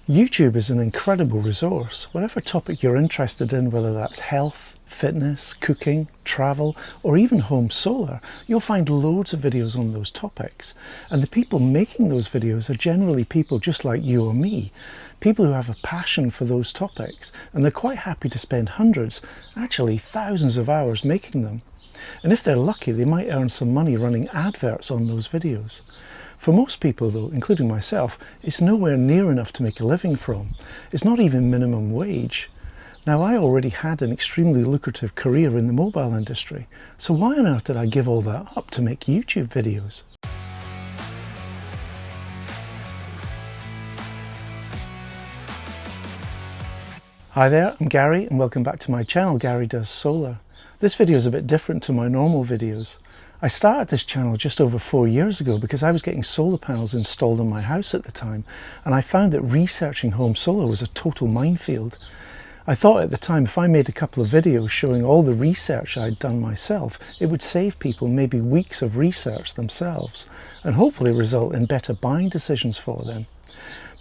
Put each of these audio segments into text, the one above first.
YouTube is an incredible resource. Whatever topic you're interested in, whether that's health, fitness, cooking, travel, or even home solar, you'll find loads of videos on those topics. And the people making those videos are generally people just like you or me, people who have a passion for those topics, and they're quite happy to spend hundreds, actually thousands of hours making them. And if they're lucky, they might earn some money running adverts on those videos. For most people though, including myself, it's nowhere near enough to make a living from. It's not even minimum wage. Now, I already had an extremely lucrative career in the mobile industry, so why on earth did I give all that up to make YouTube videos? Hi there, I'm Gary and welcome back to my channel, Gary Does Solar. This video is a bit different to my normal videos. I started this channel just over 4 years ago because I was getting solar panels installed on my house at the time, and I found that researching home solar was a total minefield. I thought at the time if I made a couple of videos showing all the research I'd done myself, it would save people maybe weeks of research themselves and hopefully result in better buying decisions for them.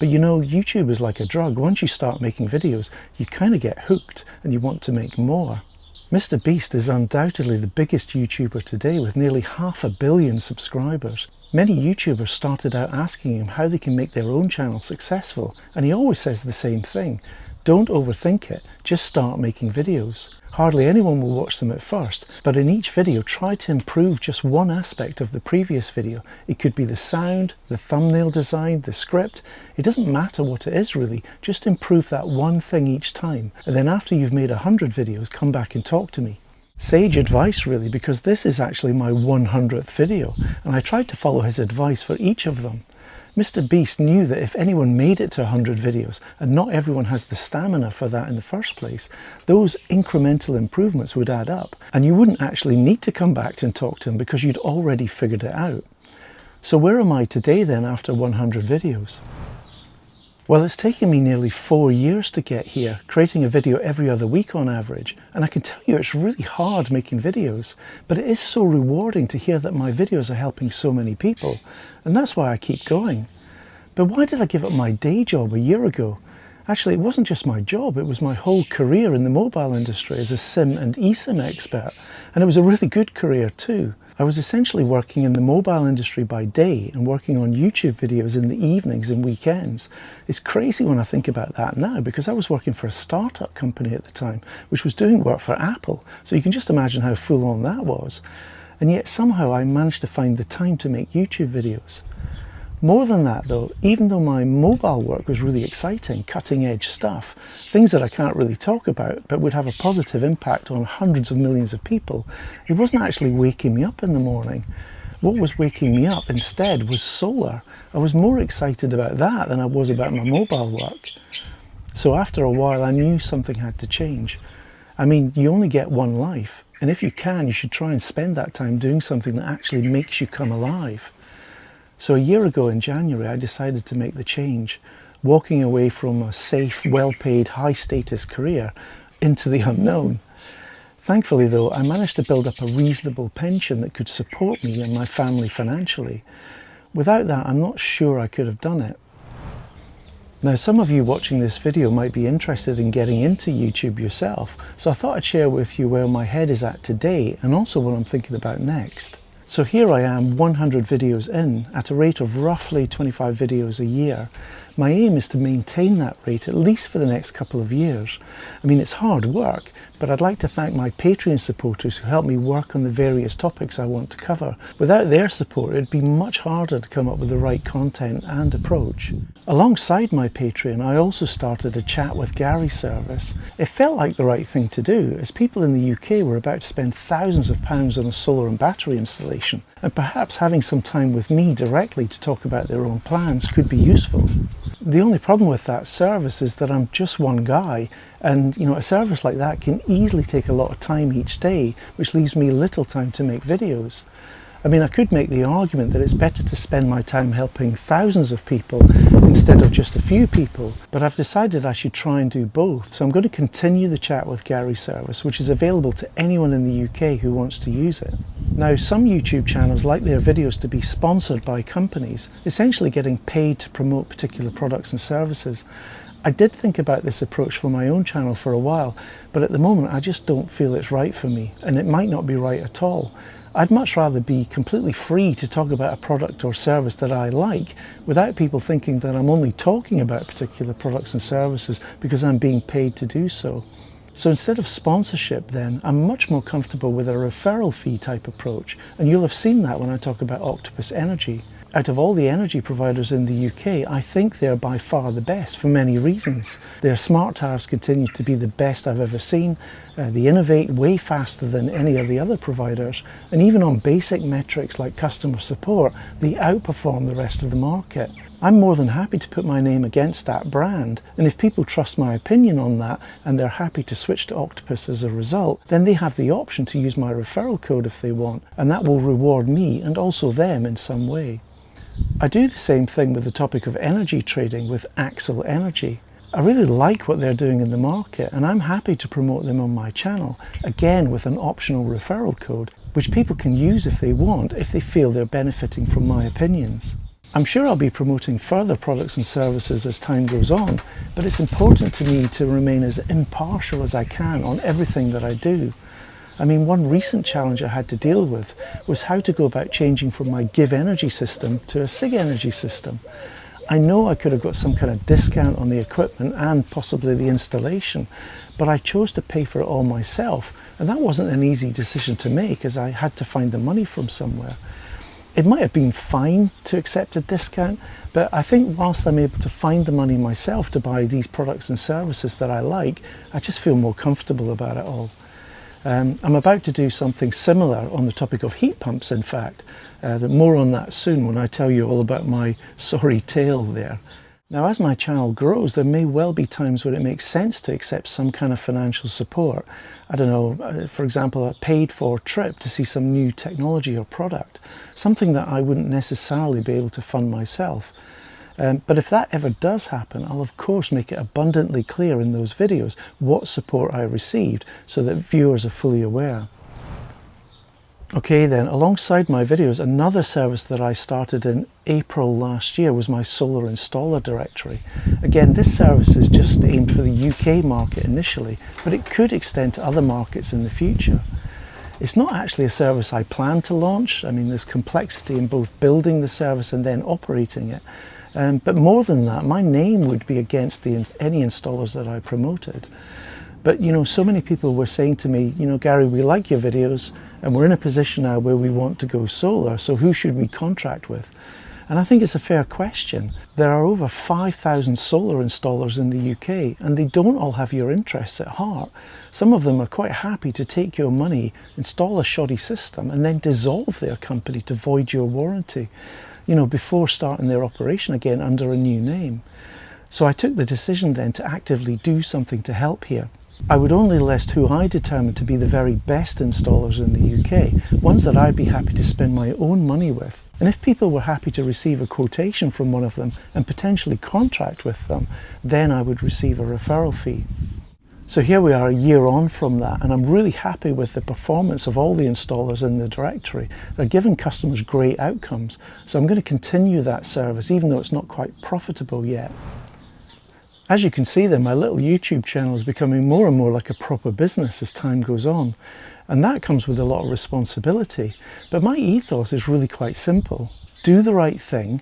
But you know, YouTube is like a drug. Once you start making videos, you kind of get hooked and you want to make more. MrBeast is undoubtedly the biggest YouTuber today with nearly 500 million subscribers. Many YouTubers started out asking him how they can make their own channel successful, and he always says the same thing: don't overthink it, just start making videos. Hardly anyone will watch them at first, but in each video try to improve just one aspect of the previous video. It could be the sound, the thumbnail design, the script. It doesn't matter what it is really, just improve that one thing each time. And then after you've made 100 videos, come back and talk to me. Sage advice really, because this is actually my 100th video, and I tried to follow his advice for each of them. MrBeast knew that if anyone made it to 100 videos, and not everyone has the stamina for that in the first place, those incremental improvements would add up, and you wouldn't actually need to come back and talk to him because you'd already figured it out. So where am I today then after 100 videos? Well, it's taken me nearly 4 years to get here, creating a video every other week on average, and I can tell you it's really hard making videos, but it is so rewarding to hear that my videos are helping so many people, and that's why I keep going. But why did I give up my day job a year ago? Actually, it wasn't just my job, it was my whole career in the mobile industry as a SIM and eSIM expert, and it was a really good career too. I was essentially working in the mobile industry by day and working on YouTube videos in the evenings and weekends. It's crazy when I think about that now, because I was working for a startup company at the time, which was doing work for Apple. So you can just imagine how full on that was. And yet somehow I managed to find the time to make YouTube videos. More than that though, even though my mobile work was really exciting, cutting edge stuff, things that I can't really talk about but would have a positive impact on hundreds of millions of people, it wasn't actually waking me up in the morning. What was waking me up instead was solar. I was more excited about that than I was about my mobile work. So after a while I knew something had to change. I mean, you only get one life, and if you can, you should try and spend that time doing something that actually makes you come alive. So a year ago in January, I decided to make the change, walking away from a safe, well-paid, high-status career into the unknown. Thankfully though, I managed to build up a reasonable pension that could support me and my family financially. Without that, I'm not sure I could have done it. Now, some of you watching this video might be interested in getting into YouTube yourself, so I thought I'd share with you where my head is at today and also what I'm thinking about next. So here I am 100 videos in at a rate of roughly 25 videos a year. My aim is to maintain that rate at least for the next couple of years. I mean, it's hard work, but I'd like to thank my Patreon supporters who help me work on the various topics I want to cover. Without their support, it'd be much harder to come up with the right content and approach. Alongside my Patreon, I also started a Chat with Gary service. It felt like the right thing to do, as people in the UK were about to spend thousands of pounds on a solar and battery installation, and perhaps having some time with me directly to talk about their own plans could be useful. The only problem with that service is that I'm just one guy, and you know, a service like that can easily take a lot of time each day, which leaves me little time to make videos. I mean, I could make the argument that it's better to spend my time helping thousands of people instead of just a few people, but I've decided I should try and do both. So I'm going to continue the Chat with Gary service, which is available to anyone in the UK who wants to use it. Now, some YouTube channels like their videos to be sponsored by companies, essentially getting paid to promote particular products and services. I did think about this approach for my own channel for a while, but at the moment I just don't feel it's right for me, and it might not be right at all. I'd much rather be completely free to talk about a product or service that I like without people thinking that I'm only talking about particular products and services because I'm being paid to do so. So instead of sponsorship then, I'm much more comfortable with a referral fee type approach, and you'll have seen that when I talk about Octopus Energy. Out of all the energy providers in the UK, I think they're by far the best for many reasons. Their smart tariffs continue to be the best I've ever seen. They innovate way faster than any of the other providers, and even on basic metrics like customer support, they outperform the rest of the market. I'm more than happy to put my name against that brand, and if people trust my opinion on that and they're happy to switch to Octopus as a result, then they have the option to use my referral code if they want, and that will reward me and also them in some way. I do the same thing with the topic of energy trading with Axel Energy. I really like what they're doing in the market, and I'm happy to promote them on my channel, again with an optional referral code, which people can use if they want, if they feel they're benefiting from my opinions. I'm sure I'll be promoting further products and services as time goes on, but it's important to me to remain as impartial as I can on everything that I do. I mean, one recent challenge I had to deal with was how to go about changing from my Give Energy system to a Sig Energy system. I know I could have got some kind of discount on the equipment and possibly the installation, but I chose to pay for it all myself, and that wasn't an easy decision to make as I had to find the money from somewhere. It might have been fine to accept a discount, but I think whilst I'm able to find the money myself to buy these products and services that I like, I just feel more comfortable about it all. I'm about to do something similar on the topic of heat pumps, in fact. More on that soon when I tell you all about my sorry tale there. Now, as my channel grows, there may well be times when it makes sense to accept some kind of financial support. I don't know, for example, a paid for trip to see some new technology or product, something that I wouldn't necessarily be able to fund myself. But if that ever does happen, I'll of course make it abundantly clear in those videos what support I received so that viewers are fully aware. Okay then, alongside my videos, another service that I started in April last year was my solar installer directory. Again, this service is just aimed for the UK market initially, but it could extend to other markets in the future. It's not actually a service I plan to launch. I mean, there's complexity in both building the service and then operating it. But more than that, my name would be against any installers that I promoted. But you know, so many people were saying to me, you know, Gary, we like your videos and we're in a position now where we want to go solar, so who should we contract with? And I think it's a fair question. There are over 5,000 solar installers in the UK, and they don't all have your interests at heart. Some of them are quite happy to take your money, install a shoddy system, and then dissolve their company to void your warranty, you know, before starting their operation again under a new name. So I took the decision then to actively do something to help here. I would only list who I determined to be the very best installers in the UK, ones that I'd be happy to spend my own money with. And if people were happy to receive a quotation from one of them and potentially contract with them, then I would receive a referral fee. So here we are a year on from that, and I'm really happy with the performance of all the installers in the directory. They're giving customers great outcomes. So I'm going to continue that service even though it's not quite profitable yet. As you can see then, my little YouTube channel is becoming more and more like a proper business as time goes on. And that comes with a lot of responsibility. But my ethos is really quite simple. Do the right thing,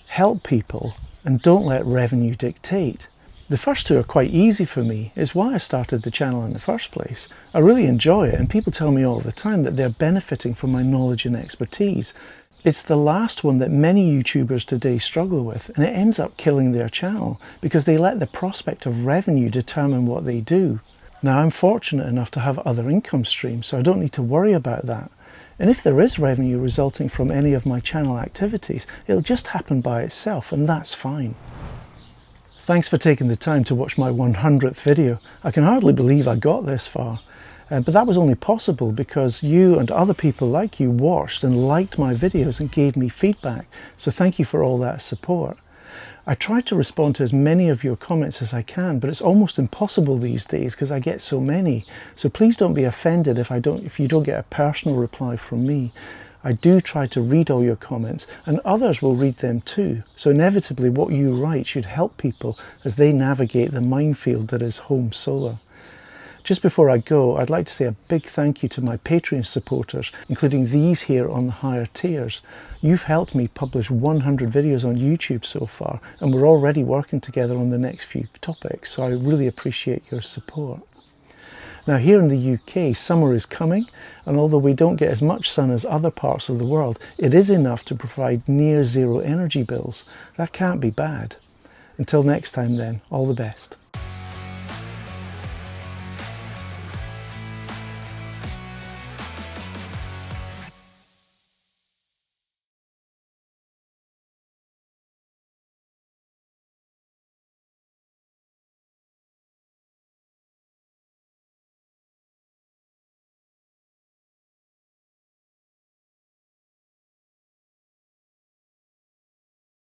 help people, and don't let revenue dictate. The first two are quite easy for me. It's why I started the channel in the first place. I really enjoy it, and people tell me all the time that they're benefiting from my knowledge and expertise. It's the last one that many YouTubers today struggle with, and it ends up killing their channel because they let the prospect of revenue determine what they do. Now, I'm fortunate enough to have other income streams, so I don't need to worry about that. And if there is revenue resulting from any of my channel activities, it'll just happen by itself, and that's fine. Thanks for taking the time to watch my 100th video. I can hardly believe I got this far. But that was only possible because you and other people like you watched and liked my videos and gave me feedback. So thank you for all that support. I try to respond to as many of your comments as I can, but it's almost impossible these days because I get so many. So please don't be offended if you don't get a personal reply from me. I do try to read all your comments, and others will read them too. So inevitably what you write should help people as they navigate the minefield that is home solar. Just before I go, I'd like to say a big thank you to my Patreon supporters, including these here on the higher tiers. You've helped me publish 100 videos on YouTube so far, and we're already working together on the next few topics, so I really appreciate your support. Now here in the UK, summer is coming, and although we don't get as much sun as other parts of the world, it is enough to provide near zero energy bills. That can't be bad. Until next time then, all the best.